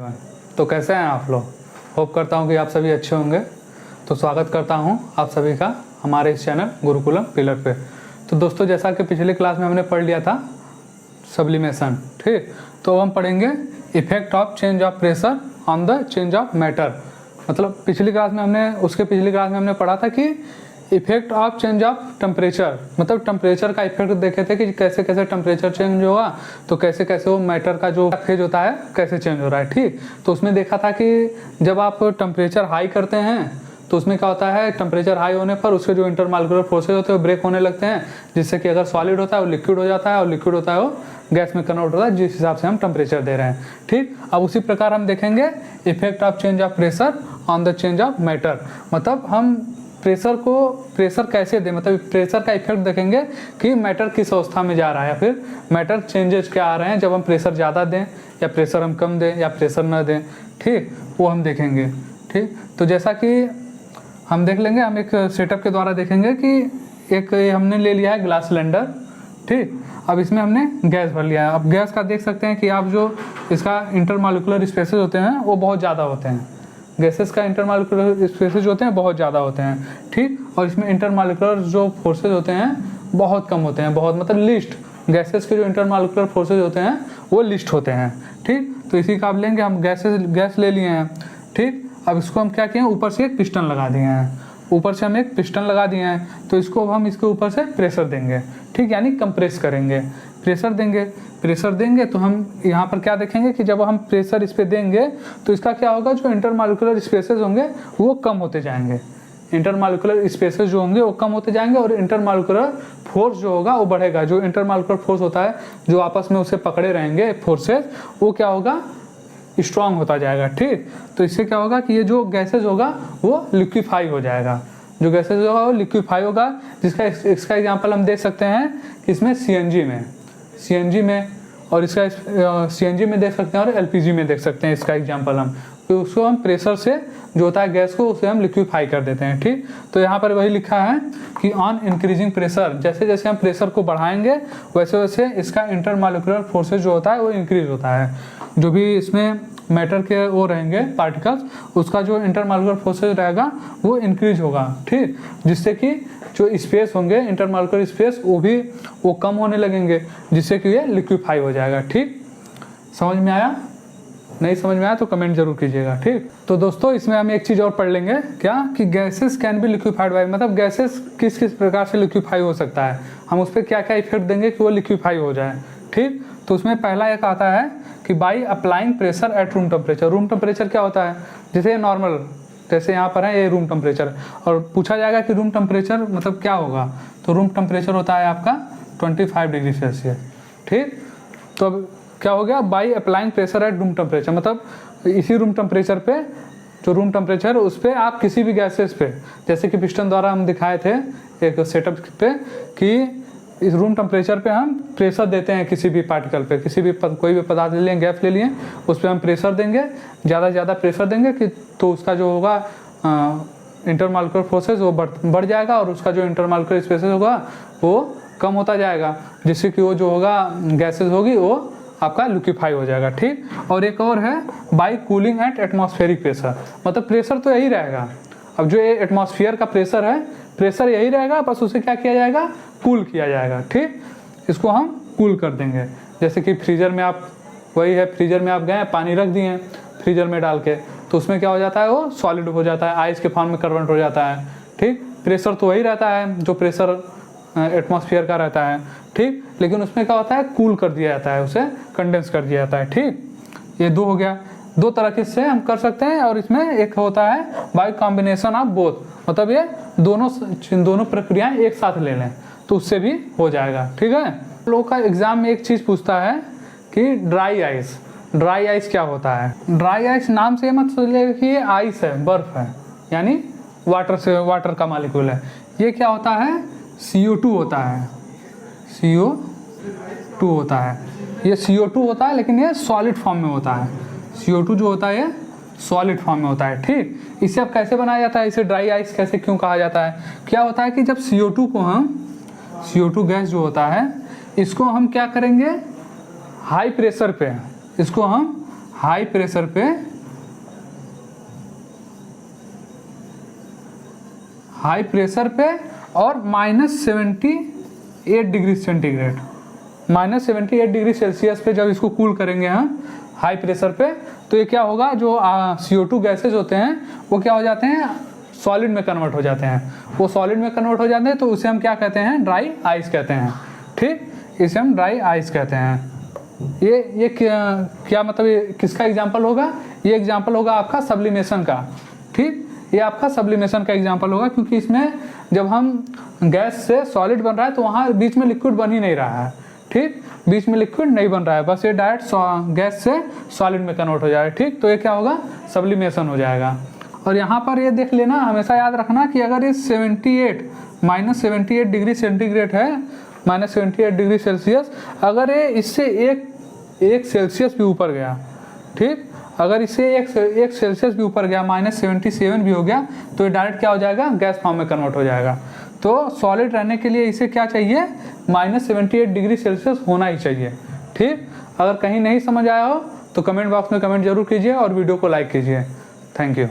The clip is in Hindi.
तो कैसे हैं आप लोग। होप करता हूं कि आप सभी अच्छे होंगे। तो स्वागत करता हूं आप सभी का हमारे इस चैनल गुरुकुलम पिलर पे। तो दोस्तों, जैसा कि पिछली क्लास में हमने पढ़ लिया था सब्लिमेशन, ठीक, तो हम पढ़ेंगे effect of change of pressure on the change of matter. मतलब पिछली क्लास में हमने पढ़ा था कि effect of change of temperature, मतलब टेम्परेचर का इफेक्ट देखे थे कि कैसे कैसे टेम्परेचर चेंज होगा, तो कैसे कैसे वो मैटर का जो फेज होता है कैसे चेंज हो रहा है, ठीक। तो उसमें देखा था कि जब आप टेम्परेचर हाई करते हैं तो उसमें क्या होता है, टेम्परेचर हाई होने पर उसके जो इंटरमॉलिक्यूलर फोर्सेज होते हैं वो ब्रेक होने लगते हैं, जिससे कि अगर सॉलिड होता है वो लिक्विड हो जाता है और लिक्विड होता है वो गैस में कन्वर्ट होता है, जिस हिसाब से हम टेम्परेचर दे रहे हैं, ठीक। अब उसी प्रकार हम देखेंगे effect of change of pressure on the change of matter. मतलब हम प्रेशर कैसे दें, मतलब प्रेशर का इफेक्ट देखेंगे कि मैटर किस अवस्था में जा रहा है या फिर मैटर चेंजेस क्या आ रहे हैं जब हम प्रेशर ज़्यादा दें या प्रेशर हम कम दें या प्रेशर न दें, ठीक, वो हम देखेंगे, ठीक। तो जैसा कि हम देख लेंगे, हम एक सेटअप के द्वारा देखेंगे कि एक हमने ले लिया है ग्लास सिलेंडर, ठीक। अब इसमें हमने गैस भर लिया है। अब गैस का देख सकते हैं कि आप जो इसका इंटरमॉलिक्यूलर स्पेसेस होते हैं वो बहुत ज़्यादा होते हैं, गैसेस का इंटरमॉलिक्यूलर स्पेसेस होते हैं बहुत ज़्यादा होते हैं, ठीक। और इसमें इंटरमॉलिक्यूलर जो फोर्सेज होते हैं बहुत कम होते हैं, बहुत मतलब लिस्ट, गैसेस के जो इंटरमॉलिक्यूलर फोर्सेज होते हैं वो लिस्ट होते हैं, ठीक। तो इसी का आप लेंगे, हम गैस ले लिए हैं, ठीक। अब इसको हम क्या किए हैं, ऊपर से एक पिस्टन लगा दिए हैं, ऊपर से हम एक पिस्टन लगा दिए हैं, तो इसको हम इसके ऊपर से प्रेशर देंगे, ठीक, यानी कंप्रेस करेंगे, प्रेशर देंगे तो हम यहाँ पर क्या देखेंगे कि जब हम प्रेशर इस पर देंगे तो इसका क्या होगा, जो इंटरमॉलिक्यूलर स्पेसेस होंगे वो कम होते जाएंगे, इंटरमॉलिक्यूलर स्पेसेस जो होंगे वो कम होते जाएंगे और इंटरमॉलिक्यूलर फोर्स जो होगा वो बढ़ेगा। जो इंटरमॉलिक्यूलर फोर्स होता है जो आपस में उसे पकड़े रहेंगे फोर्सेस, वो क्या होगा, स्ट्रांग होता जाएगा, ठीक। तो इससे क्या होगा कि ये जो गैसेज होगा वो लिक्विफाई हो जाएगा, जो गैसेज होगा वो लिक्विफाई होगा, जिसका इसका एग्जांपल हम दे सकते हैं कि इसमें सीएनजी में और इसका सीएनजी में देख सकते हैं और एलपीजी में देख सकते हैं इसका एग्जांपल हम, तो उसको हम प्रेशर से जो होता है गैस को उसे हम लिक्विफाई कर देते हैं, ठीक। तो यहाँ पर वही लिखा है कि ऑन इंक्रीजिंग प्रेशर, जैसे जैसे हम प्रेशर को बढ़ाएंगे वैसे वैसे इसका इंटरमॉलिक्यूलर फोर्सेज जो होता है वो इंक्रीज होता है। जो भी इसमें मैटर के वो रहेंगे पार्टिकल्स, उसका जो इंटरमॉलिक्यूलर फोर्सेज रहेगा वो इंक्रीज होगा, ठीक, जिससे कि जो स्पेस होंगे इंटरमॉलिक्यूलर स्पेस वो कम होने लगेंगे, जिससे कि ये लिक्विफाई हो जाएगा, ठीक। समझ में आया? नहीं समझ में आया तो कमेंट जरूर कीजिएगा, ठीक। तो दोस्तों, इसमें हम एक चीज़ और पढ़ लेंगे, क्या कि gases can be liquefied by, मतलब गैसेस किस किस प्रकार से लिक्विफाई हो सकता है, हम उस पर क्या क्या इफेक्ट देंगे कि वो लिक्विफाई हो जाए, ठीक। तो उसमें पहला एक आता है कि by applying pressure at room temperature. Room temperature क्या होता है, जैसे नॉर्मल, जैसे यहाँ पर है ये रूम टेम्परेचर, और पूछा जाएगा कि रूम टेम्परेचर मतलब क्या होगा, तो रूम टेम्परेचर होता है आपका 25 डिग्री सेल्सियस, ठीक। तो अब क्या हो गया, by applying pressure at room temperature, मतलब इसी रूम टेम्परेचर पे, जो रूम टेम्परेचर उस पर आप किसी भी गैसेस पे, जैसे कि पिस्टन द्वारा हम दिखाए थे एक सेटअप पे कि इस रूम टेम्परेचर पे हम प्रेशर देते हैं किसी भी पार्टिकल पे, कोई भी पदार्थ ले लिए, गैस ले लिए, उस पर हम प्रेशर देंगे, ज़्यादा से ज़्यादा प्रेशर देंगे कि तो उसका जो होगा इंटरमॉलिक्यूलर फोर्सेस वो बढ़ जाएगा और उसका जो इंटरमॉलिक्यूलर स्पेसेस होगा वो कम होता जाएगा, जिससे कि वो जो होगा गैसेज होगी वो आपका लिक्विफाई हो जाएगा, ठीक। और एक और है by cooling at atmospheric pressure, मतलब प्रेशर तो यही रहेगा, अब जो ये एटमॉस्फेयर का प्रेशर है, प्रेशर यही रहेगा, बस उसे क्या किया जाएगा, कूल किया जाएगा, ठीक। इसको हम कूल कर देंगे, जैसे कि फ्रीजर में आप, वही है, फ्रीजर में आप गए पानी रख दिए फ्रीजर में डाल के, तो उसमें क्या हो जाता है, वो सॉलिड हो जाता है, आइस के फॉर्म में कन्वर्ट हो जाता है, ठीक। प्रेशर तो वही रहता है जो प्रेशर एटमॉस्फेयर का रहता है, ठीक, लेकिन उसमें क्या होता है, कूल कर दिया जाता है, उसे कंडेंस कर दिया जाता है, ठीक। ये दो हो गया, दो तरह के से हम कर सकते हैं। और इसमें एक होता है बाय कॉम्बिनेशन ऑफ बोथ, मतलब ये दोनों प्रक्रियाएं एक साथ ले लें तो उससे भी हो जाएगा, ठीक है। लोगों का एग्जाम में एक चीज़ पूछता है कि ड्राई आइस क्या होता है। ड्राई आइस नाम से मत सोचिए कि ये आइस है, बर्फ है, यानी वाटर का मॉलिक्यूल है। ये क्या होता है, CO2 होता है, CO2 होता है, ये CO2 होता है, लेकिन ये सॉलिड फॉर्म में होता है। CO2 जो होता है ये सॉलिड फॉर्म में होता है, ठीक। इसे अब कैसे बनाया जाता है, इसे ड्राई आइस कैसे क्यों कहा जाता है, क्या होता है कि जब CO2 गैस जो होता है इसको हम क्या करेंगे, हाई प्रेशर पे इसको हम हाई प्रेशर पे और -78 डिग्री सेंटीग्रेड, -78 डिग्री सेल्सियस पे जब इसको कूल करेंगे हम हाई प्रेशर पे, तो ये क्या होगा, जो CO2 गैसेज होते हैं वो क्या हो जाते हैं, सॉलिड में कन्वर्ट हो जाते हैं। वो सॉलिड में कन्वर्ट हो जाते हैं तो उसे हम क्या कहते हैं, ड्राई आइस कहते हैं। ठीक, इसे हम ड्राई आइस कहते हैं। ये क्या मतलब, ये किसका एग्जाम्पल होगा, ये एग्जाम्पल होगा आपका सब्लिमेशन का। ठीक, ये आपका सब्लिमेशन का एग्जाम्पल होगा, क्योंकि इसमें जब हम गैस से सॉलिड बन रहा है तो वहाँ बीच में लिक्विड बन ही नहीं रहा है। ठीक, बीच में लिक्विड नहीं बन रहा है, बस ये डायरेक्ट गैस से सॉलिड में कन्वर्ट हो जाएगा। ठीक, तो ये क्या होगा, सब्लिमेशन हो जाएगा। और यहाँ पर ये देख लेना, हमेशा याद रखना कि अगर ये -78 डिग्री सेंटीग्रेड है, -78 डिग्री सेल्सियस, अगर ये इससे एक सेल्सियस भी ऊपर गया, ठीक, अगर इससे एक सेल्सियस भी ऊपर गया, -77 भी हो गया, तो ये डायरेक्ट क्या हो जाएगा, गैस फॉर्म में कन्वर्ट हो जाएगा। तो सॉलिड रहने के लिए इसे क्या चाहिए, -78 डिग्री सेल्सियस होना ही चाहिए। ठीक, अगर कहीं नहीं समझ आया हो तो कमेंट बॉक्स में कमेंट जरूर कीजिए और वीडियो को लाइक कीजिए। Thank you.